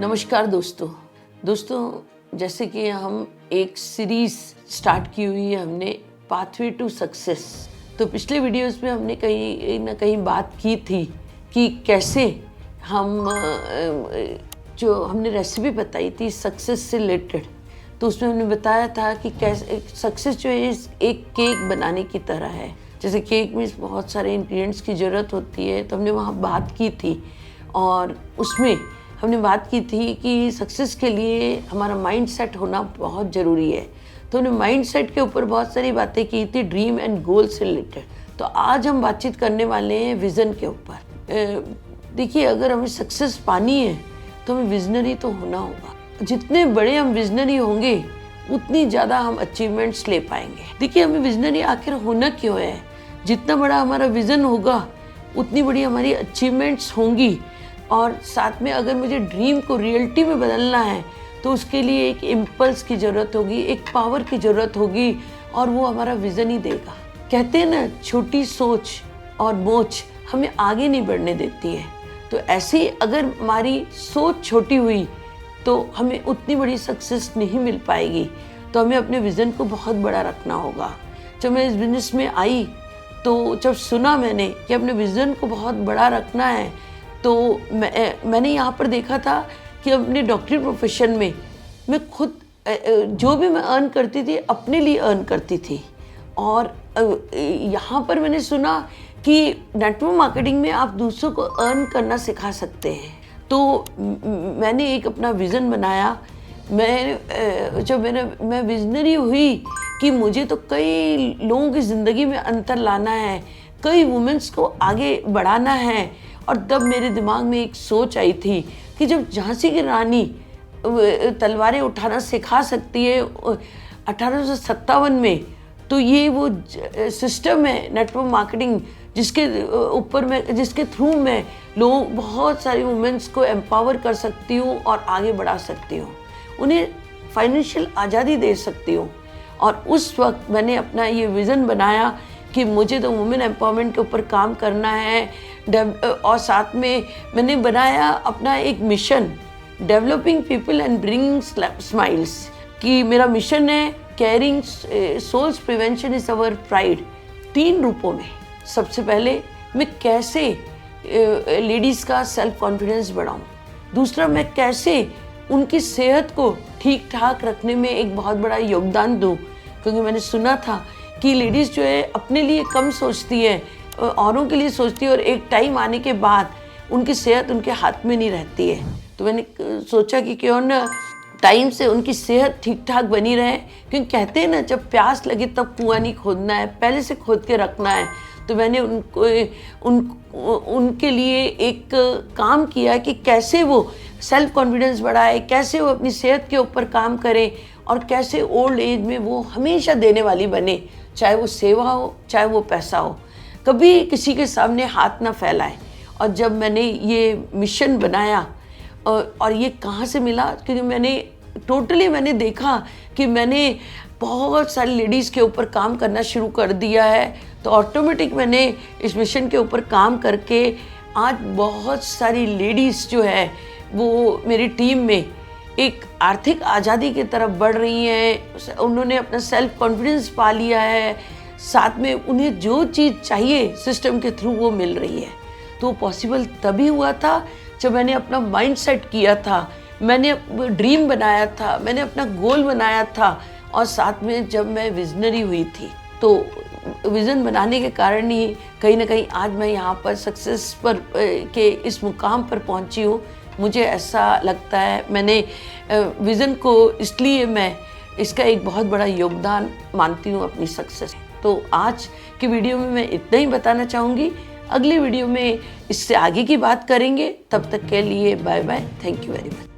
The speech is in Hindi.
नमस्कार दोस्तों, जैसे कि हम एक सीरीज स्टार्ट की हुई है हमने पाथवे टू सक्सेस। तो पिछले वीडियोस में हमने कहीं ना कहीं बात की थी कि कैसे हम जो हमने रेसिपी बताई थी सक्सेस से रिलेटेड, तो उसमें हमने बताया था कि कैसे सक्सेस जो है एक केक बनाने की तरह है। जैसे केक में बहुत सारे इंग्रेडिएंट्स की ज़रूरत होती है, तो हमने वहाँ बात की थी और उसमें हमने बात की थी कि सक्सेस के लिए हमारा माइंड सेट होना बहुत ज़रूरी है। तो हमने माइंड सेट के ऊपर बहुत सारी बातें की थी ड्रीम एंड गोल से रिलेटेड। तो आज हम बातचीत करने वाले हैं विज़न के ऊपर। देखिए, अगर हमें सक्सेस पानी है तो हमें विजनरी तो होना होगा। जितने बड़े हम विजनरी होंगे उतनी ज़्यादा हम अचीवमेंट्स ले पाएंगे। देखिए, हमें विजनरी आखिर होना क्यों है? जितना बड़ा हमारा विज़न होगा उतनी बड़ी हमारी अचीवमेंट्स होंगी। और साथ में अगर मुझे ड्रीम को रियलिटी में बदलना है तो उसके लिए एक इम्पल्स की ज़रूरत होगी, एक पावर की ज़रूरत होगी, और वो हमारा विज़न ही देगा। कहते हैं ना, छोटी सोच और मोच हमें आगे नहीं बढ़ने देती है। तो ऐसे ही अगर हमारी सोच छोटी हुई तो हमें उतनी बड़ी सक्सेस नहीं मिल पाएगी। तो हमें अपने विज़न को बहुत बड़ा रखना होगा। जब मैं इस बिज़नेस में आई तो जब सुना मैंने कि अपने विज़न को बहुत बड़ा रखना है, तो मैंने यहाँ पर देखा था कि अपने डॉक्टरी प्रोफेशन में मैं खुद जो भी मैं अर्न करती थी अपने लिए अर्न करती थी। और यहाँ पर मैंने सुना कि नेटवर्क मार्केटिंग में आप दूसरों को अर्न करना सिखा सकते हैं। तो मैंने एक अपना विज़न बनाया। मैं विजनरी हुई कि मुझे तो कई लोगों की ज़िंदगी में अंतर लाना है, कई वुमेन्स को आगे बढ़ाना है। और तब मेरे दिमाग में एक सोच आई थी कि जब झांसी की रानी तलवारें उठाना सिखा सकती है 1857 में, तो ये वो सिस्टम है नेटवर्क मार्केटिंग जिसके थ्रू मैं लोग बहुत सारी वुमेन्स को एम्पावर कर सकती हूँ और आगे बढ़ा सकती हूँ, उन्हें फाइनेंशियल आज़ादी दे सकती हूँ। और उस वक्त मैंने अपना ये विज़न बनाया कि मुझे तो वुमेन एम्पावरमेंट के ऊपर काम करना है। और साथ में मैंने बनाया अपना एक mission, developing people and bringing smiles, कि मेरा मिशन है caring souls prevention is our pride. 3 रूपों में। सबसे पहले मैं कैसे लेडीज़ का सेल्फ कॉन्फिडेंस बढ़ाऊं, दूसरा मैं कैसे उनकी सेहत को ठीक ठाक रखने में एक बहुत बड़ा योगदान दूं, क्योंकि मैंने सुना था कि लेडीज़ जो है अपने लिए कम सोचती है, औरों के लिए सोचती है, और एक टाइम आने के बाद उनकी सेहत उनके हाथ में नहीं रहती है। तो मैंने सोचा कि क्यों न टाइम से उनकी सेहत ठीक ठाक बनी रहे, क्योंकि कहते हैं ना, जब प्यास लगे तब कुआं नहीं खोदना है, पहले से खोद के रखना है। तो मैंने उनके लिए एक काम किया कि कैसे वो सेल्फ कॉन्फिडेंस बढ़ाए, कैसे वो अपनी सेहत के ऊपर काम करें, और कैसे ओल्ड एज में वो हमेशा देने वाली बने, चाहे वो सेवा हो चाहे वो पैसा हो, कभी किसी के सामने हाथ ना फैलाए। और जब मैंने ये मिशन बनाया, और ये कहाँ से मिला, क्योंकि मैंने देखा कि मैंने बहुत सारी लेडीज़ के ऊपर काम करना शुरू कर दिया है। तो ऑटोमेटिक मैंने इस मिशन के ऊपर काम करके आज बहुत सारी लेडीज़ जो है वो मेरी टीम में एक आर्थिक आज़ादी की तरफ बढ़ रही हैं। उन्होंने अपना सेल्फ कॉन्फिडेंस पा लिया है, साथ में उन्हें जो चीज़ चाहिए सिस्टम के थ्रू वो मिल रही है। तो पॉसिबल तभी हुआ था जब मैंने अपना माइंड सेट किया था, मैंने ड्रीम बनाया था, मैंने अपना गोल बनाया था, और साथ में जब मैं विजनरी हुई थी। तो विज़न बनाने के कारण ही कहीं ना कहीं आज मैं यहाँ पर सक्सेस पर के इस मुकाम पर पहुँची हूँ। मुझे ऐसा लगता है, मैंने विज़न को इसलिए मैं इसका एक बहुत बड़ा योगदान मानती हूँ अपनी सक्सेस। तो आज की वीडियो में मैं इतना ही बताना चाहूँगी। अगली वीडियो में इससे आगे की बात करेंगे। तब तक के लिए bye bye, thank you very much.